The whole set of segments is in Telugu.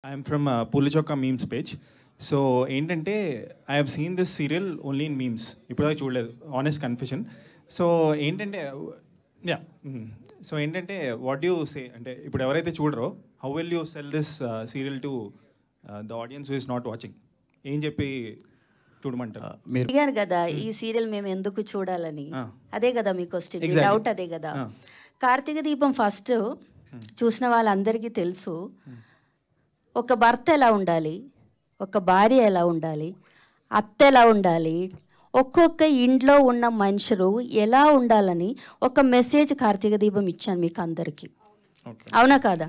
I'm from Pulichokka memes page. So ఏంటంటే I have seen this serial only in memes, ఇప్పుడుదాకా చూడలేదు, ఆనెస్ట్ కన్ఫెషన్. సో ఏంటంటే యా సో ఏంటంటే వాట్ యూ సే, అంటే ఇప్పుడు ఎవరైతే చూడరో how will you sell this serial to the audience who is not watching? ఏం చెప్పి చూడమంటారు? మీరు అడిగారు కదా ఈ సీరియల్ మేము ఎందుకు చూడాలని, అదే కదా మీకు వస్తుంది డౌట్, అదే కదా. కార్తీక దీపం ఫస్ట్ చూసిన వాళ్ళందరికీ తెలుసు, ఒక భర్త ఎలా ఉండాలి, ఒక భార్య ఎలా ఉండాలి, అత్త ఎలా ఉండాలి, ఒక్కొక్క ఇంట్లో ఉన్న మనుషులు ఎలా ఉండాలని ఒక మెసేజ్ కార్తీక దీపం ఇచ్చాను మీకు అందరికీ, అవునా కాదా?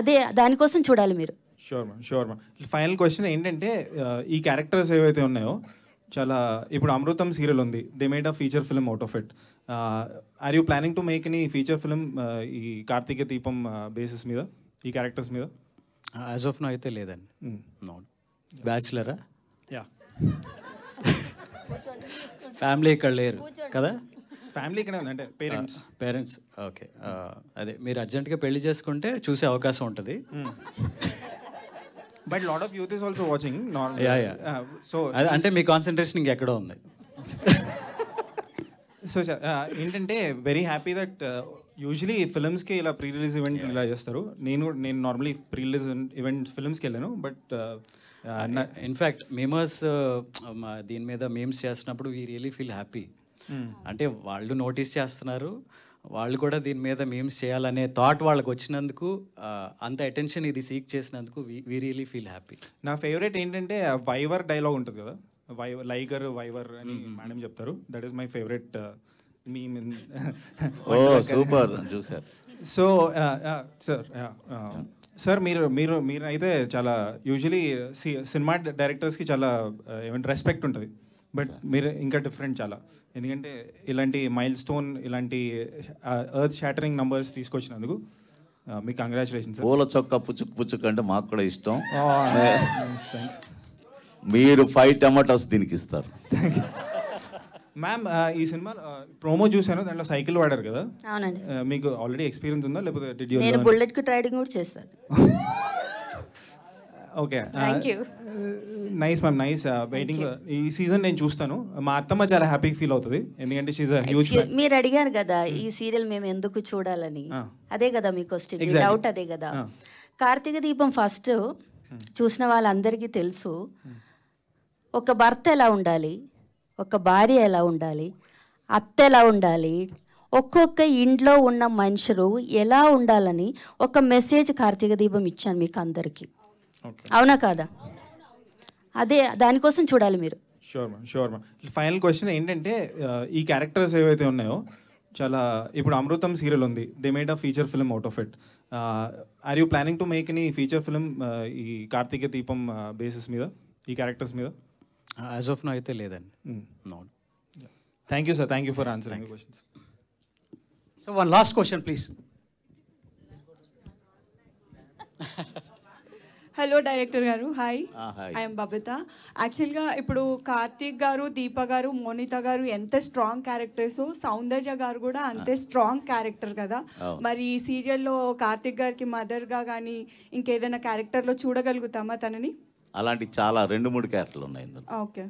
అదే దానికోసం చూడాలి మీరు. Sure ma'am, sure ma'am. Final question ఏంటంటే ఈ క్యారెక్టర్స్ ఏవైతే ఉన్నాయో చాలా, ఇప్పుడు అమృతం సీరియల్ ఉంది, they made a feature film out of it. Are you planning to make any feature film ఈ కార్తీక దీపం బేసిస్ మీద, ఈ క్యారెక్టర్స్ మీద? యాజ్ ఆఫ్ నో అయితే లేదండి. నో. బ్యాచులరా? యా. ఫ్యామిలీ ఇక్కడ లేరు కదా? ఫ్యామిలీ ఇక్కడ ఉంది, అంటే పేరెంట్స్. Parents, okay. అదే మీరు అర్జెంట్గా పెళ్లి చేసుకుంటే చూసే అవకాశం ఉంటుంది. But lot of youth is also watching. So అంటే మీ కాన్సన్ట్రేషన్ ఇంకెక్కడో ఉంది. సో ఏంటంటే వెరీ హ్యాపీ దట్ యూజువలీ ఫిల్మ్స్కి ఇలా ప్రీ రిలీజ్ ఈవెంట్ ఇలా చేస్తారు. నేను నార్మలీ ప్రీ రిలీజ్ ఈవెంట్ ఫిల్మ్స్కి వెళ్ళాను, బట్ ఇన్ఫ్యాక్ట్ మేమర్స్ దీని మీద మేమ్స్ చేస్తున్నప్పుడు వీ రియలీ ఫీల్ హ్యాపీ. అంటే వాళ్ళు నోటీస్ చేస్తున్నారు, వాళ్ళు కూడా దీని మీద మేమ్స్ చేయాలనే థాట్ వాళ్ళకి వచ్చినందుకు, అంత అటెన్షన్ ఇది సీక్ చేసినందుకు వీ రియలీ ఫీల్ హ్యాపీ. నా ఫేవరెట్ ఏంటంటే వైవర్ డైలాగ్ ఉంటుంది కదా, లైగర్ వైవర్ అని మేడం చెప్తారు. That is my favourite meme. Oh super, చూసారు. సో సార్ మీరు అయితే చాలా యూజువలీ సినిమా డైరెక్టర్స్కి చాలా ఏమంటే రెస్పెక్ట్ ఉంటుంది, బట్ మీరు ఇంకా డిఫరెంట్ చాలా. ఎందుకంటే ఇలాంటి మైల్ స్టోన్, ఇలాంటి ఎర్త్ షాటరింగ్ నంబర్స్ తీసుకొచ్చినందుకు మీకు కంగ్రాచులేషన్స్. పూల చొక్క పుచ్చుకు పుచ్చుకు అంటే మాకు కూడా ఇష్టం. థ్యాంక్స్. మీరు 5 టమాటోస్ దీనికి ఇస్తారు. మ్యామ్, ఈ సినిమా ప్రోమో చూసాను, దాంట్లో సైకిల్ వాడారు కదా. అవునండి. మీకు ఆల్రెడీ ఎక్స్పీరియన్స్ ఉందా, లేకపోతే నేను బుల్లెట్ కి రైడింగ్ కూడా చేస్తాను. Okay, thank you. Nice ma'am, nice. Waiting. ఈ సీజన్ నేను చూస్తాను. మా అత్తమ్మ చాలా హ్యాపీగా ఫీల్ అవుతుంది, ఎందుకంటే షీఈ్ అ హ్యూజ్ ఫ్యాన్. మీరు అడిగారు కదా ఈ సీరియల్ మేము ఎందుకు చూడాలని, అదే కదా మీకు వస్తుంది డౌట్, అదే కదా. కార్తీక దీపం ఫస్ట్ చూసిన వాళ్ళందరికీ తెలుసు, ఒక భర్త ఎలా ఉండాలి, ఒక భార్య ఎలా ఉండాలి, అత్త ఎలా ఉండాలి, ఒక్కొక్క ఇంట్లో ఉన్న మనుషులు ఎలా ఉండాలని ఒక మెసేజ్ కార్తీక దీపం ఇచ్చాను మీకు అందరికీ, అవునా కాదా? అదే దానికోసం చూడాలి మీరు. Sure ma'am, sure ma'am. Final question ఏంటంటే ఈ క్యారెక్టర్స్ ఏవైతే ఉన్నాయో చాలా, ఇప్పుడు అమృతం సీరియల్ ఉంది, they made a feature film out of it. Are you planning to make any feature film ఈ కార్తీక దీపం బేసిస్ మీద, ఈ క్యారెక్టర్స్ మీద? యాజ్ ఆఫ్ నో అయితే లేదండి. No. Thank you sir, thank you for answering questions. So one last question please. Hello director గారు, హాయ్. ఐఎమ్ బబిత. యాక్చువల్గా ఇప్పుడు కార్తీక్ గారు, దీప గారు, మోనిత గారు ఎంత స్ట్రాంగ్ క్యారెక్టర్స్, సౌందర్య గారు కూడా అంతే స్ట్రాంగ్ క్యారెక్టర్ కదా. మరి ఈ సీరియల్లో కార్తీక్ గారికి మదర్గా కానీ ఇంకేదైనా క్యారెక్టర్లో చూడగలుగుతామా తనని? అలాంటి చాలా 2-3 క్యారెక్టర్లు ఉన్నాయి ఇందులో. ఓకే.